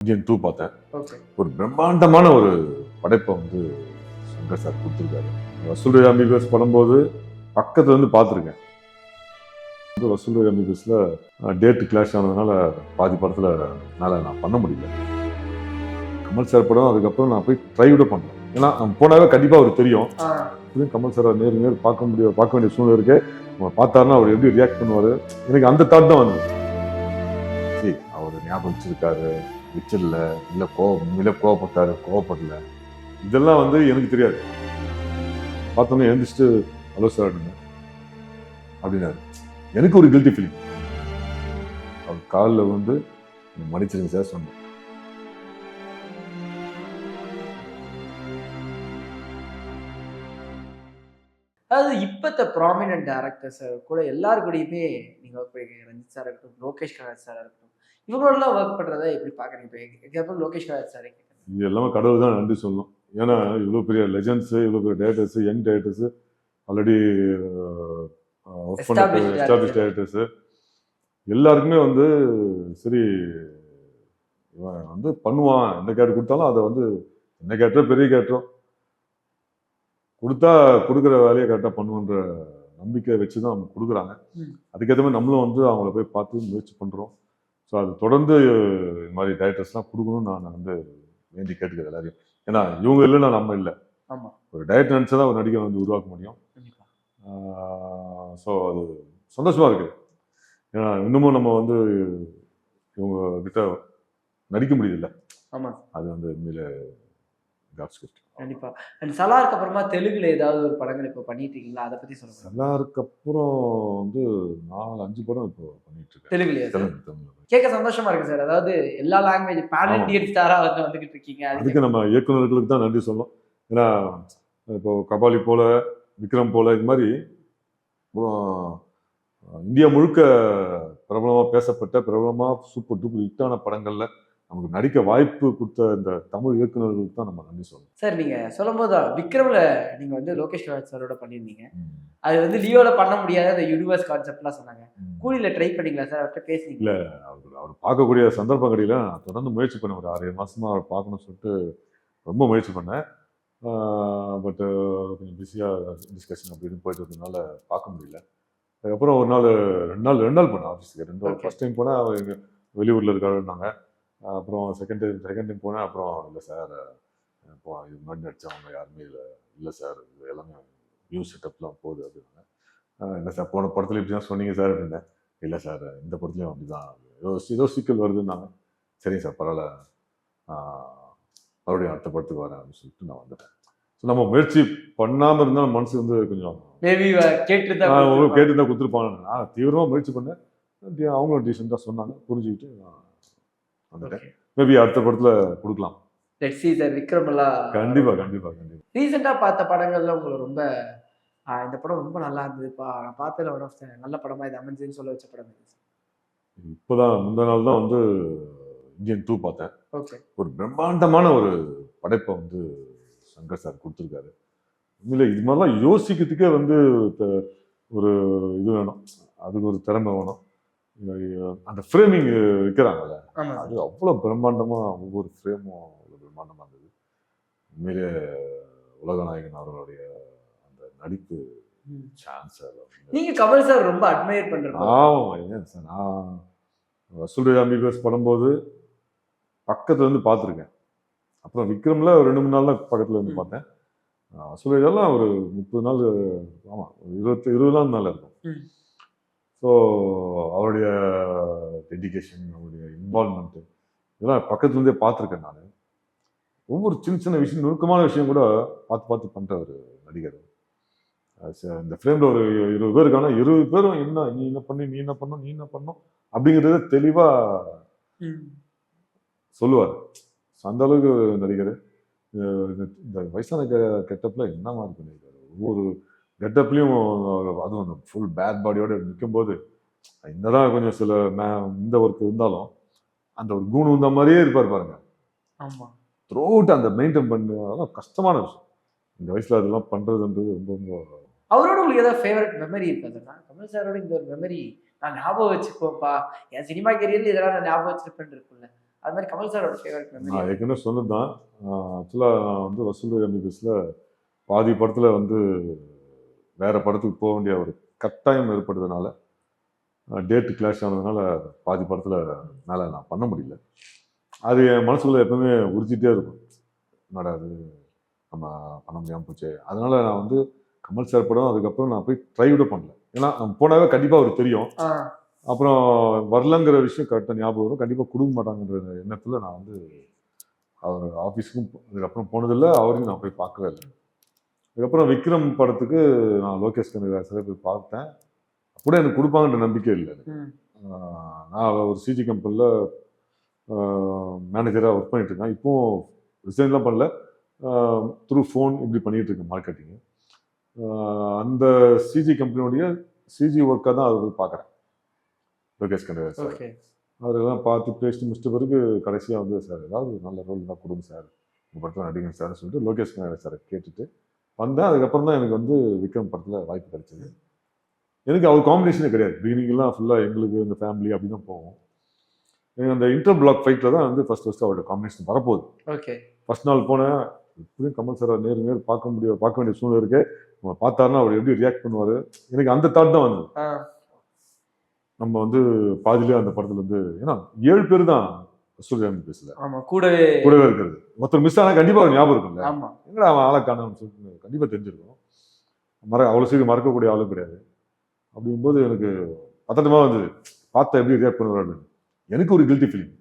Indian 2 பார்த்தேன். Okay. ஒரு பிரம்மாண்டமான ஒரு படைப்பை வந்து சங்கர் சார் கொடுத்துருக்காரு. வசூல் அம்பிகஸ் படும்போது பக்கத்துல இருந்து பார்த்துருக்கேன். வசூல் அம்பிகஸ்ல டேட் கிளாஷ் ஆனதுனால பாதி படத்துல என்னால் நான் பண்ண முடியல. கமல் சார் படம் அதுக்கப்புறம் நான் போய் ட்ரை விட பண்ணேன். ஏன்னா போனாவே கண்டிப்பாக அவருக்கு தெரியும். கமல் சார் நேர் பார்க்க வேண்டிய சூழ்நிலை இருக்கு. நம்ம பார்த்தாருன்னா அவர் எப்படி ரியாக்ட் பண்ணுவார், எனக்கு அந்த தாட் தான் வந்தது. சரி, அவர் ஞாபகம் வச்சிருக்காரு, வச்சிடல, இல்லை கோவப்பட்டாரு, கோவப்படல, இதெல்லாம் வந்து எனக்கு தெரியாது. பார்த்தோன்னே எழுந்திரிச்சிட்டு ஹலோ சார் அப்படின்னாரு. எனக்கு ஒரு கில்ட்டி ஃபீலிங். அவர் காலில் வந்து மன்னிச்சிருங்க சார் சொன்னேன். அதாவது இப்பத்த ப்ராமினன்ட் டேரக்டர்ஸ் கூட எல்லாரு கூடயுமே நீங்க ஒர்க் பண்ணிருக்கீங்க. ரஞ்சித் சார் இருக்கட்டும், லோகேஷ் கனகராஜ் சார் இருக்கட்டும், இவங்களோடலாம் ஒர்க் பண்றதை எப்படி பாக்குறீங்க? இப்போ எக்ஸாம்பிள் லோகேஷ் கனகராஜ் சார் இது எல்லாமே கடவுள் தான் நன்றி சொல்லணும். ஏன்னா இவ்வளோ பெரிய லெஜண்ட்ஸு, இவ்வளோ பெரிய directors, young directors, already work பண்ண எஸ்டாப்ளிஷ் டேரக்டர்ஸு எல்லாருக்குமே வந்து சரி இவன் வந்து பண்ணுவான், எந்த கேரக்டர் கொடுத்தாலும் அதை வந்து எந்த கேரக்டரோ பெரிய கேரக்டரோ கொடுத்தா கொடுக்குற வேலையை கரெக்டாக பண்ணுவோன்ற நம்பிக்கை வச்சு தான் அவங்க கொடுக்குறாங்க. அதுக்கேற்ற மாதிரி நம்மளும் வந்து அவங்கள போய் பார்த்து முயற்சி பண்ணுறோம். ஸோ அது தொடர்ந்து இது மாதிரி டேரக்டர்ஸ்லாம் கொடுக்கணும்னு நான் வந்து வேண்டி கேட்டுக்கிறேன் எல்லாரையும். ஏன்னா இவங்க இல்லைன்னா நம்ம இல்லை. ஒரு டேரக்டர் நினச்சா தான் ஒரு நடிகை வந்து உருவாக்க முடியும். ஸோ அது சந்தோஷமாக இருக்குது. ஏன்னா இன்னமும் நம்ம வந்து இவங்க கிட்ட நடிக்க முடியுதில்ல. அது வந்து உண்மையில காட்ஸ் கிஃப்ட். கண்டிப்பா. அண்ட் சலாருக்கு அப்புறமா தெலுங்குல ஏதாவது ஒரு படங்கள் இப்போ பண்ணிட்டு இருக்கீங்களா? அதை பத்தி சொல்லுங்க. சலாருக்கு அப்புறம் வந்து 4-5 படம் இப்போ பண்ணிட்டு இருக்கேன். தெலுங்கு கேட்க சந்தோஷமா இருக்கு சார். அதாவது எல்லா லாங்குவேஜ் பேன் இண்டியன் ஸ்டாரா வந்துகிட்டு இருக்கீங்க. அதுக்கு நம்ம இயக்குநர்களுக்கு தான் நன்றி சொல்லணும். ஏன்னா இப்போ கபாலி போல, விக்ரம் போல, இது மாதிரி இந்தியா முழுக்க பிரபலமாக பேசப்பட்ட, பிரபலமாக சூப்பர் டூப்பர் ஹிட்டான படங்கள்ல நமக்கு நடிக்க வாய்ப்பு கொடுத்த இந்த தமிழ் இயக்குநர்களுக்கு தான் நம்ம நன்றி சொல்லணும். சார் நீங்க சொல்லும் போது விக்ரம்ல நீங்க வந்து லோகேஷ் கனகராஜ் சாரோட பண்ணியிருந்தீங்க. அது வந்து லியோல பண்ண முடியாத அந்த யூனிவர்ஸ் கான்செப்ட்லாம் சொன்னாங்க. கூலியில ட்ரை பண்ணீங்களா சார்? அவர்கிட்ட பேசுனீங்க? இல்லை, அவர் பார்க்கக்கூடிய சந்தர்ப்பம் கிடையில. நான் தொடர்ந்து முயற்சி பண்ணேன். ஒரு 6-7 மாசமா அவர் பார்க்கணும்னு சொல்லிட்டு ரொம்ப முயற்சி பண்ணேன். பட் கொஞ்சம் பிஸியாக டிஸ்கஷன் அப்படின்னு போயிட்டு இருந்ததுனால பார்க்க முடியல. அதுக்கப்புறம் ஒரு நாள் 2 நாள் பண்ணேன் ஆஃபீஸுக்கு. ஃபர்ஸ்ட் டைம் போனால் அவர் எங்கள் வெளியூரில் இருக்காருன்னாங்க. அப்புறம் செகண்ட் டைம் போனேன். அப்புறம் இல்லை சார், இப்போ இது முன்னாடி நடித்தவங்க யாருமே இல்லை சார், இது எல்லாமே நியூ செட்டப்லாம் போகுது அப்படின்னாங்க. இல்லை சார், போன படத்தில் இப்படி தான் சொன்னீங்க சார் அப்படின்னேன். இல்லை சார், இந்த படத்துலையும் அப்படி தான், ஏதோ சீக்கிரம் வருதுன்னாங்க. சரிங்க சார், பரவாயில்ல, மறுபடியும் அடுத்த படத்துக்கு வரேன் அப்படின்னு சொல்லிட்டு நான் வந்துட்டேன். ஸோ நம்ம முயற்சி பண்ணாமல் இருந்தாலும் மனசு வந்து கொஞ்சம் கேட்டு தான் கொடுத்துருப்பாங்க. நான் தீவிரமாக முயற்சி பண்ணேன். அவங்களும் டீசெண்டாக சொன்னாங்க, புரிஞ்சுக்கிட்டு வந்துட்டேன். மேபி அடுத்த படத்துல கொடுக்கலாம். Let's see sir. விக்ரம் எல்லாம் கண்டிப்பா. ரீசெண்டா பார்த்த படங்கள்ல உங்களுக்கு ரொம்ப இந்த படம் ரொம்ப நல்லா இருந்ததுப்பா, நான் பார்த்ததுல ஒன் ஆஃப் த நல்ல படமா இது அமைஞ்சுன்னு சொல்ல வச்ச படம் இது? இப்போதான் முந்தா நாள் தான் வந்து இந்தியன் 2 பார்த்தேன். ஓகே. ஒரு பிரம்மாண்டமான ஒரு படைப்பை வந்து சங்கர் சார் கொடுத்துருக்காரு. உண்மையில இது மாதிரிலாம் யோசிக்கிறதுக்கே வந்து ஒரு இது வேணும், அதுக்கு ஒரு திறமை வேணும். அந்த ஃப்ரேமிங் வைக்கிறாங்கல்ல, அது அவ்வளோ பிரம்மாண்டமாக, ஒவ்வொரு ஃப்ரேமும் அவ்வளோ பிரம்மாண்டமாக இருந்தது. உண்மையிலே உலகநாயகன் அவர்களுடைய அந்த நடிப்பு சான்ஸ். நீங்க கமல் சார் ரொம்ப அட்மையர் பண்றீங்க. ஆமாம், ஏன் சார், நான் வசூல் அம்பிகஸ் படும்போது பக்கத்துல இருந்து பார்த்துருக்கேன். அப்புறம் விக்ரம்ல ஒரு 2-3 நாள் தான் பக்கத்துல இருந்து பார்த்தேன். வசூல் இதெல்லாம் ஒரு 30 நாள், ஆமாம் 20 நாள் மேலே இருக்கும். ஸோ அவருடைய டெடிகேஷன், அவருடைய இன்வால்மெண்ட்டு இதெல்லாம் பக்கத்துலேருந்தே பார்த்துருக்கேன் நான். ஒவ்வொரு சின்ன விஷயம், நுணுக்கமான விஷயம் கூட பார்த்து பண்ணுற ஒரு நடிகர். இந்த ஃப்ரேமில் ஒரு 20 பேர் இருக்காங்கன்னா 20 பேரும் நீ என்ன பண்ணும் அப்படிங்கிறத தெளிவாக சொல்லுவார். அந்த அளவுக்கு நடிகர். இந்த வயசான கெட்டப்பில் என்ன மாதிரி பண்ணியிருக்காரு. ஒவ்வொரு கெட்டப்லையும், அதுவும் அந்த ஃபுல் பேட் பாடியோட நிற்கும்போது, என்னதான் கொஞ்சம் சில இந்த ஒர்க் இருந்தாலும் அந்த ஒரு கூணு இந்த மாதிரியே இருப்பார் பாருங்க. ஆமாம். த்ரூ அவுட் அந்த மெயின்டைன் பண்ண, அதெல்லாம் கஷ்டமான விஷயம் இந்த வயசுல. அதெல்லாம் பண்றதுன்றது ரொம்ப ரொம்ப. அவரோட உங்களுக்கு ஏதாவது ஃபேவரட் மெமரி இருக்காதுன்னா? கமல் சாரோட இந்த ஒரு மெமரி நான் ஞாபகம் வச்சுக்கோப்பா, என் சினிமா கேரியர்ல இதெல்லாம் நான் ஞாபகம் வச்சிருப்பேன் இருக்குல்ல, அது மாதிரி கமல் சாரோட ஃபேவரட் நான் மெமரி. ஏற்கனவே சொன்னது தான். ஆக்சுவலாக நான் வந்து வசூல் எம்பிபிஎஸ்ல பாதி படத்தில் வந்து வேற படத்துக்கு போக வேண்டிய ஒரு கட்டாயம் ஏற்பட்டதுனால, டேட்டு கிளாஷ் ஆனதுனால பாதி படத்தில் மேலே நான் பண்ண முடியல. அது என் மனசுக்குள்ள எப்பவுமே உறுத்திட்டே இருக்கும். என்னடா அது நம்ம பண்ண முடியாமல் போச்சு. அதனால நான் வந்து கமல் சார் படம் அதுக்கப்புறம் நான் போய் ட்ரை கூட பண்ணல. ஏன்னா நம்ம போனாவே கண்டிப்பாக அவருக்கு தெரியும். அப்புறம் வரலங்கிற விஷயம் கரெக்டாக ஞாபகம் வரும். கண்டிப்பாக கொடுக்க மாட்டாங்கன்ற எண்ணத்தில் நான் வந்து அவர் ஆஃபீஸுக்கும் அதுக்கப்புறம் போனதில்லை, அவரையும் நான் போய் பார்க்கவே இல்லை. அதுக்கப்புறம் விக்ரம் படத்துக்கு நான் லோகேஷ் கனகராஜரை போய் பார்த்தேன். கூட எனக்கு கொடுப்பாங்கன்ற நம்பிக்கை இல்லை எனக்கு. நான் ஒரு சிஜி கம்பெனியில் மேனேஜராக ஒர்க் பண்ணிட்டு இருக்கேன். இப்போவும் ரிசைன்லாம் பண்ணல, த்ரூ ஃபோன் இப்படி பண்ணிட்டு இருக்கேன் மார்க்கெட்டிங்கு. அந்த சிஜி கம்பெனியோடைய சிஜி ஒர்க்காக தான் அதை போய் பார்க்குறேன் லோகேஷ் கனகராஜ் சார். அவரெல்லாம் பார்த்து பேசிட்டு முடிச்சிட்ட பிறகு கடைசியாக வந்து சார் ஏதாவது நல்ல ரோல் தான் கொடுங்க சார், உங்கள் படத்தில் நடிகங்க சார்னு சொல்லிட்டு லோகேஷ் கனகராஜ் சாரை கேட்டுட்டு வந்தேன். அதுக்கப்புறம் தான் எனக்கு வந்து விக்ரம் படத்தில் வாய்ப்பு கிடைச்சது. எனக்கு அவர் காம்பினேஷனே கிடையாது. பிகினிங்லாம் ஃபுல்லாக எங்களுக்கு இந்த ஃபேமிலி அப்படி தான் போவோம். எனக்கு அந்த இன்டர் பிளாக் ஃபைட்டில் தான் வந்து ஃபர்ஸ்ட் அவரோட காம்பினேஷன் வரப்போகுது. ஃபர்ஸ்ட் நாள் போனேன், இப்படியும் கமல் சாரை நேர் பார்க்க வேண்டிய சூழ்நிலை இருக்கு. நம்ம பார்த்தாருன்னா அவர் எப்படி ரியாக்ட் பண்ணுவார், எனக்கு அந்த தாட் தான் வந்தது. நம்ம வந்து பாதியிலே அந்த படத்துல வந்து, ஏன்னா 7 பேர் தான் சூர்யாமி பேசல, கூடவே இருக்கிறது. ஒருத்தர் மிஸ் ஆனால் கண்டிப்பா ஒரு ஞாபகம் இருக்குல்ல, எங்கடா அவன் ஆளை காணோம்னு சொல்லிட்டு கண்டிப்பா தெரிஞ்சிருக்கும். அவ்வளோ சீக்கிரம் மறக்கக்கூடிய ஆளும் கிடையாது. அப்படிங்கும்போது எனக்கு பத்தட்டமா வந்து பார்த்தா எப்படி ரியாக்ட் பண்ணுவாரு, எனக்கு ஒரு கில்ட்டி ஃபீலிங்.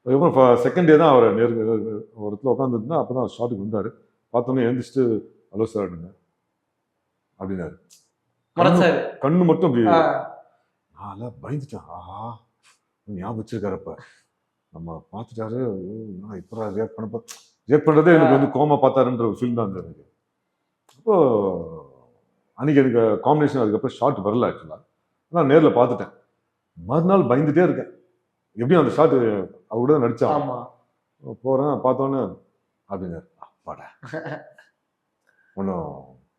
அதுக்கப்புறம் செகண்ட் டே தான் அவரை ஒரு இடத்துல உட்காந்துருந்தா, அப்போ தான் ஷாட்டுக்கு வந்தார். பார்த்தோன்னே எழுந்திரிச்சிட்டு ஹலோ சார் அப்படின்னாரு. கண்ணு மட்டும் அப்படி நான் பயந்துட்டேன். ஆஹா, ஞாபகம் வச்சிருக்காரப்ப நம்ம பார்த்துட்டாரு, இப்போ ரியாக்ட் பண்ணுறதே எனக்கு வந்து கோமா பார்த்தாருன்ற ஒரு ஃபீல் தான் இருந்தது எனக்கு. அப்போ அன்னைக்கு எனக்கு காம்பினேஷன் அதுக்கப்புறம் ஷார்ட் வரல ஆக்சுவலாக. நான் நேரில் பார்த்துட்டேன். மறுநாள் பயந்துட்டே இருக்கேன், எப்படியும் அந்த ஷார்ட் அவர் கூட நடிச்சான். போகிறேன், பார்த்தோன்னே அப்படின்னாரு, அப்பாடா ஒன்றும்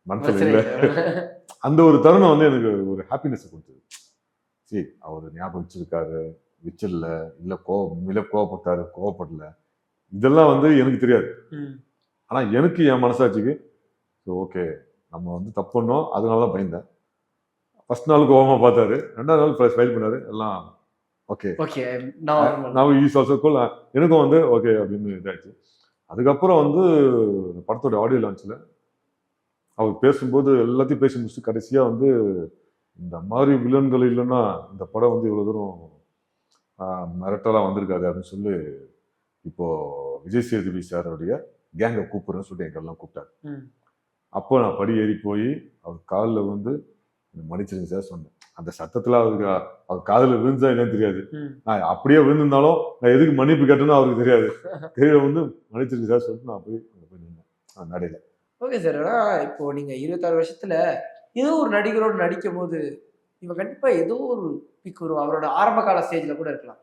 மனசில் இல்லை. அந்த ஒரு தருணம் வந்து எனக்கு ஒரு ஹாப்பினஸ் கொடுத்தது. சரி, அவர் ஞாபகம் வச்சிருக்காரு, வச்சிடல, இல்லை கோவப்பட்டாரு, கோவப்படல, இதெல்லாம் வந்து எனக்கு தெரியாது. ஆனால் எனக்கு என் மனசாட்சிக்கு ஓகே, நம்ம வந்து தப்பு பண்ணோம், அதனால தான் பயந்தேன். ஃபர்ஸ்ட் நாள் கோவமாக பார்த்தாரு, 2வது நாள் ஃபைல் பண்ணாரு, எல்லாம் ஓகே, நான் ஈஸ் ஆல்சோ கூல், எனக்கும் வந்து ஓகே அப்படின்னு இதாச்சு. அதுக்கப்புறம் வந்து படத்தோட ஆடியோ லான்ச்சில் அவர் பேசும்போது எல்லாத்தையும் பேசி முடிச்சுட்டு கடைசியாக வந்து இந்த மாதிரி வில்லன்கள் இல்லைன்னா இந்த படம் வந்து இவ்வளோ தூரம் மிரட்டலாக வந்திருக்காது அப்படின்னு சொல்லி, இப்போ விஜய் சேதுபதி சாரோடைய கேங்கை கூப்பிடுறேன்னு சொல்லிட்டு எங்கெல்லாம் கூப்பிட்டாரு. அப்போ நான் படி ஏறி போய் அவர் காலில் வந்து மன்னிச்சிருங்க சார் சொன்னேன். அந்த சத்தத்தில் அவருக்கு அவர் காதில் விழுந்தா என்னன்னு தெரியாது. நான் அப்படியே விழுந்திருந்தாலும் நான் எதுக்கு மன்னிப்பு கேட்டேன்னு அவருக்கு தெரியாது. கீழே வந்து மன்னிச்சிருங்க சார் சொல்லிட்டு நான் போய் அங்கே போய் நின்னேன் நடையில. ஓகே சார், ஆனால் இப்போ நீங்கள் 26 வருஷத்துல ஏதோ ஒரு நடிகரோடு நடிக்கும் போது இவன் கண்டிப்பா ஏதோ ஒரு பிக் வரும். அவரோட ஆரம்ப கால ஸ்டேஜ்ல கூட இருக்கலாம்,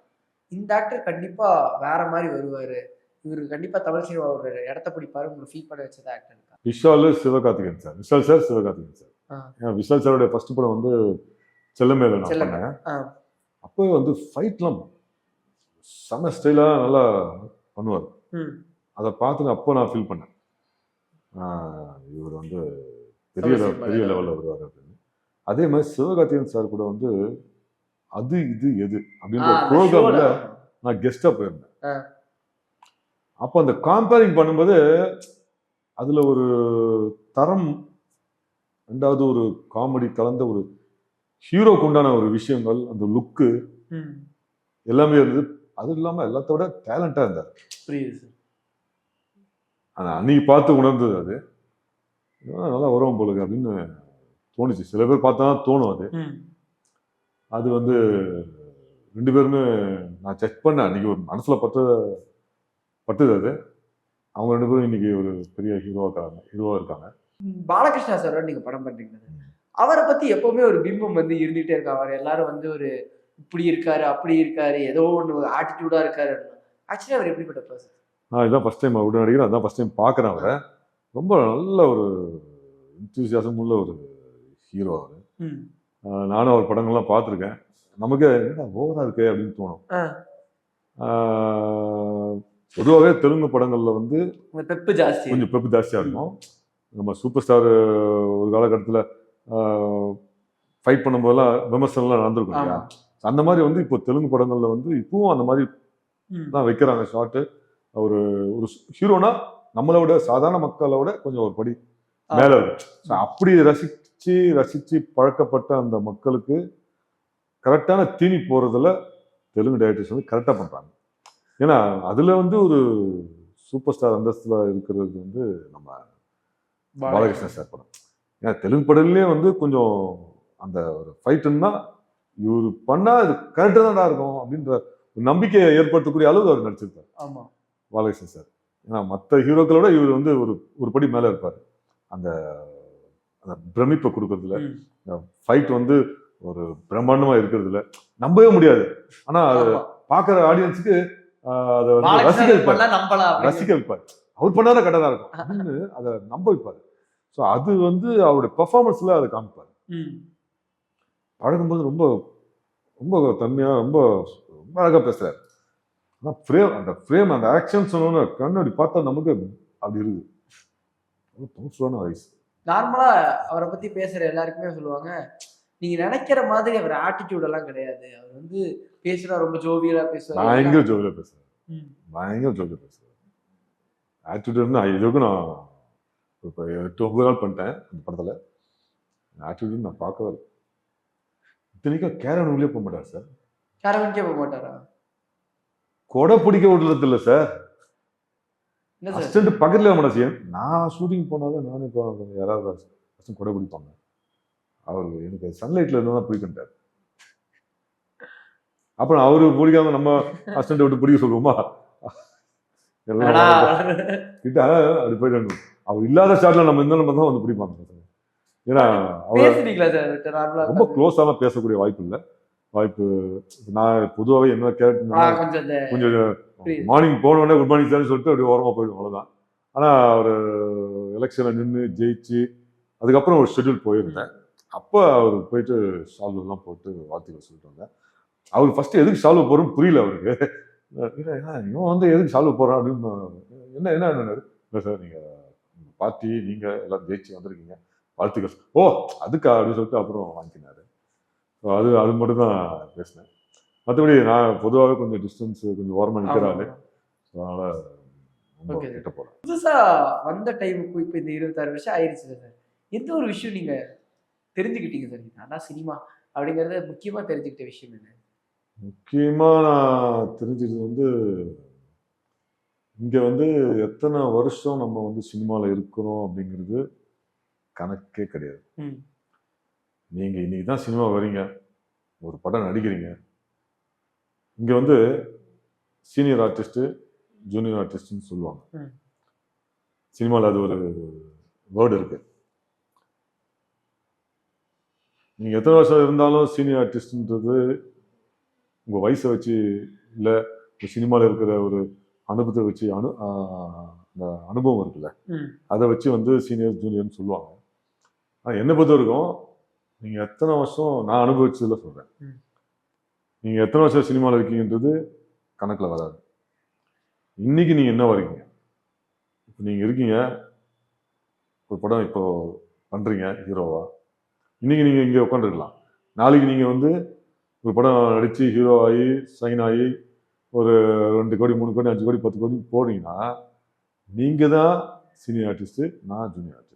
இந்த ஆக்டர் கண்டிப்பா வேற மாதிரி வருவாரு, இவருக்கு கண்டிப்பா தமிழ் சினிமா ஒரு இடத்த பிடிப்பாரு, உங்களுக்கு ஃபீல் பண்ண வச்சது ஆக்டர் இருக்கா? Vishal Sivakarthikeyan sir. Vishal sir Sivakarthikeyan sir. Vishal சாரோட ஃபர்ஸ்ட் படம் வந்து செல்லமேல நான் பண்ணேன். அப்போ வந்து ஃபைட்லாம் செம ஸ்டைலாக நல்லா பண்ணுவார். அதை பார்த்துட்டு அப்போ நான் ஃபீல் பண்ணேன், இவர் வந்து பெரிய லெவலில் வருவார் அப்படின்னு. அதே மாதிரி சிவகார்த்திகேயன் சார் கூட வந்து அது இது எது அப்படின்ற ப்ரோக்ராம்ல நான் கெஸ்டாக போயிருந்தேன். அப்போ அந்த காம்பேரிங் பண்ணும்போது அதுல ஒரு தரம், ரெண்டாவது ஒரு காமெடி கலந்த ஒரு ஹீரோக்கு உண்டான ஒரு விஷயங்கள், அந்த லுக்கு எல்லாமே இருந்தது. அது இல்லாம எல்லாத்தோட டேலண்டா இருந்தார். ஆனா அன்னைக்கு பார்த்து உணர்ந்தது அது நல்லா வரும் போலுக்கு அப்படின்னு தோணுச்சு. சில பேர் பார்த்தா தோணும் அது. அது வந்து 2 பேருமே நான் செக் பண்ணேன் அன்னைக்கு, ஒரு மனசுல பட்டுது அது. அவங்க 2 பேரும் இன்னைக்கு ஒரு பெரிய ஹீரோவா இருக்காங்க. பாலகிருஷ்ணா சார் நீங்க படம் பண்றீங்க, அவரை பத்தி எப்பவுமே ஒரு பிம்பம் வந்து இருந்துகிட்டே இருக்கா. அவர் எல்லாரும் வந்து ஒரு இப்படி இருக்காரு, அப்படி இருக்காரு, ஏதோ ஒன்று ஆட்டிடியூடா இருக்காரு. ஆக்சுவலி அவர் எப்படிப்பட்ட பர்சன்? இதான் ஃபர்ஸ்ட் டைம் அவரோட நடிகர், அதான் ஃபர்ஸ்ட் டைம் பார்க்குறேன் அவரை. ரொம்ப நல்ல ஒரு என்தூசியாசம் உள்ள ஒரு ஹீரோ அவர். நானும் அவர் படங்கள்லாம் பார்த்துருக்கேன். நமக்கு என்ன ஓவரா இருக்கு அப்படின்னு தோணும். பொதுவாகவே தெலுங்கு படங்கள்ல வந்து இந்த பெப்பு ஜாஸ்தி. கொஞ்சம் பெப்பு ஜாஸ்தியாக இருக்கும். நம்ம சூப்பர் ஸ்டார் ஒரு காலகட்டத்தில் ஃபைட் பண்ணும்போதெல்லாம் விமர்சனம்லாம் நடந்திருக்கும் இல்லையா? ஆமா. அந்த மாதிரி வந்து இப்போ தெலுங்கு படங்கள்ல வந்து இப்பவும் அந்த மாதிரி தான் வைக்கிறாங்க ஷார்ட்டு. ஒரு ஒரு ஹீரோனா நம்மளை விட சாதாரண மக்களை விட கொஞ்சம் ஒரு படி மேல இருக்கு. So, அப்படி ரசிச்சு பழக்கப்பட்ட அந்த மக்களுக்கு கரெக்டான தீனி போறதுல தெலுங்கு டைரக்டர்ஸ் வந்து கரெக்டா பண்றாங்க. ஏன்னா அதுல வந்து ஒரு சூப்பர் ஸ்டார் அந்தஸ்துல இருக்கிறது வந்து நம்ம பாலகிருஷ்ணன் சார் படம். ஏன்னா தெலுங்கு படத்துலயே வந்து கொஞ்சம் அந்த ஒரு ஃபைட்டுன்னா இவர் பண்ணா அது கரெக்டாக தான்டா இருக்கும் அப்படின்ற ஒரு நம்பிக்கையை ஏற்படுத்தக்கூடிய அளவுக்கு அவர் நடிச்சிருப்பார். ஆமா. பாலகிருஷ்ணன் சார். ஏன்னா மற்ற ஹீரோக்களோட இவர் வந்து ஒரு படி மேல இருப்பார். அந்த அந்த பிரமிப்பை கொடுக்கறதுல ஃபைட் வந்து ஒரு பிரம்மாண்டமா இருக்கிறதுல நம்பவே முடியாது. ஆனா அது பாக்குற ஆடியன்ஸுக்கு அதை வந்து ரசிக்க வைப்பார். அவர் பண்ணாதான் கரெக்டா இருக்கும் அப்படின்னு அதை நம்ப வைப்பாரு. ஸோ அது வந்து அவருடைய பெர்ஃபார்மன்ஸ்ல அதை காமிப்பார். பழகும்போது ரொம்ப ரொம்ப தன்மையா ரொம்ப ரொம்ப அழகா பேசுறாரு. ஆனா ஃப்ரேம் அந்த ஃப்ரேம் அந்த ஆக்ஷன் சொன்னோன்னு கண்ணாடி பார்த்தா நமக்கு அப்படி இருக்குது. பவர்ஃபுல்லான வாய்ஸ். நார்மலா அவரை பத்தி பேசுற எல்லாருக்குமே சொல்லுவாங்க, நீங்க நினைக்கிற மாதிரி அவர் ஆட்டிடியூட் எல்லாம் கிடையாது. அவர் வந்து பேசுறா ரொம்ப ஜோவியலா பேசுவார். பயங்கர ஜோவியலா பேசுறாரு. பயங்கர ஜோவியலா பேசுறாரு. ஆட்டிடியூட் இதுவரைக்கும் நான் இப்போ 8-9 நாள் பண்ணிட்டேன் அந்த படத்துல. ஆட்டிடியூட் நான் பார்க்கவே இல்லை. இத்தனைக்கும் கேரவன் உள்ளே போக மாட்டார் சார். கேரவனுக்கே போக மாட்டாரா? கொடை பிடிக்க விடுறது இல்லை சார். அசிஸ்டன்ட் பக்கத்துல மாட்டேன். நான் ஷூட்டிங் போனாலும் நானே யாராவது கொடை பிடிப்பாங்க. அவர் எனக்கு சன்லைட்ல இருந்தா தான் பிடிக்கின்றார். அப்புறம் அவரு பிடிக்காம நம்ம அசிஸ்டன்ட் விட்டு பிடிக்க சொல்லுவோமா? கிட்ட அப்படி போயிட்டு அவர் இல்லாத ஷாட்ல நம்ம இந்த நம்ம தான் வந்து பிடிப்பாங்க. ஏன்னா அவர் ரொம்ப க்ளோஸாலாம் பேசக்கூடிய வாய்ப்பு இல்லை. வாய்ப்பு நான் பொதுவாகவே என்ன கேரக்டர் கொஞ்சம் மார்னிங் போனோடனே குட் மார்னிங் சார்னு சொல்லிட்டு அப்படியே ஓரமாக போயிடும், அவ்வளோதான். ஆனால் அவர் எலெக்ஷனில் நின்று ஜெயிச்சு அதுக்கப்புறம் ஒரு ஷெட்யூல் போயிருந்தேன். அப்போ அவர் போயிட்டு சால்வெல்லாம் போட்டு வாழ்த்துக்கள் சொல்லிட்டு வந்தேன். அவர் ஃபர்ஸ்ட் எதுக்கு சால்வ் போகிறோன்னு புரியல அவருக்கு. இவன் வந்து எதுக்கு சால்வ் போகிறான் அப்படின்னு என்ன இல்லை சார் நீங்கள் பார்ட்டி நீங்கள் எல்லாம் ஜெயிச்சு வந்திருக்கீங்க வாழ்த்துக்கள். ஓ அதுக்கா அப்படின்னு சொல்லிட்டு அப்புறம் வாங்கிக்கினாரு. ஸோ அது மட்டும் தான் பேசினேன். மற்றபடி நான் பொதுவாகவே கொஞ்சம் டிஸ்டன்ஸ் கொஞ்சம் ஓரமாக நிற்கிறாரு. அதனால கிட்ட போகிறேன். புதுசா வந்த டைமுக்கு இப்போ இந்த 26 வருஷம் ஆயிடுச்சு சார். எந்த ஒரு விஷயம் நீங்க தெரிஞ்சுக்கிட்டீங்க சார்? அதான் சினிமா அப்படிங்கறத முக்கியமா தெரிஞ்சுக்கிட்ட விஷயம் என்ன? முக்கியமா நான் தெரிஞ்சது வந்து இங்க வந்து எத்தனை வருஷம் நம்ம வந்து சினிமால இருக்கிறோம் அப்படிங்கிறது கணக்கே கிடையாது. நீங்க இன்னைக்கு தான் சினிமா வரீங்க, ஒரு படம் நடிக்கிறீங்க. இங்க வந்து சீனியர் ஆர்டிஸ்ட் ஜூனியர் ஆர்டிஸ்ட்னு சொல்லுவாங்க. சினிமாவில் அது ஒரு வேர்டு இருக்கு. நீங்க எத்தனை வருஷம் இருந்தாலும் சீனியர் ஆர்டிஸ்ட்ன்றது உங்க வயசை வச்சு இல்லை சினிமாவில் இருக்கிற ஒரு அனுபவத்தை வச்சு அந்த அனுபவம் இருக்குல்ல அதை வச்சு வந்து சீனியர் ஜூனியர்னு சொல்லுவாங்க. ஆனால் என்னை பொறுத்த வரைக்கும் நீங்க எத்தனை வருஷம் நான் அனுபவிச்சதுல சொல்றேன். நீங்க எத்தனை வருஷம் சினிமாவில் இருக்கீங்கன்றது கணக்கில் வராது. இன்னைக்கு நீங்க என்ன வரீங்க, இப்போ நீங்க இருக்கீங்க ஒரு படம் இப்போ பண்றீங்க ஹீரோவா, இன்னைக்கு நீங்க இங்கே உட்காந்துருக்கலாம். நாளைக்கு நீங்க வந்து ஒரு படம் நடிச்சு ஹீரோ ஆகி சைன் ஆகி ஒரு 2 கோடி 3 கோடி 5 கோடி 10 கோடி போடுறீங்கன்னா நீங்க தான் சீனியர் ஆர்டிஸ்ட், நான் ஜூனியர் ஆர்டிஸ்ட்.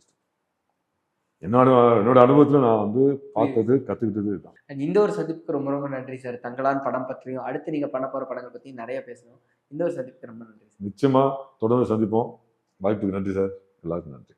என்னோட அனுபவத்துல நான் வந்து பார்த்தது கத்துக்கிட்டது தான். இந்த ஒரு சந்திப்புக்கு ரொம்ப ரொம்ப நன்றி சார். தங்களான் படம் பற்றியும் அடுத்து நீங்க பண்ண போற படங்கள் பத்தியும் நிறைய பேசணும். இந்த ஒரு சந்திப்புக்கு ரொம்ப நன்றி. நிச்சயமா தொடர்ந்து சந்திப்போம். வாய்ப்புக்கு நன்றி சார். எல்லாருக்கும் நன்றி.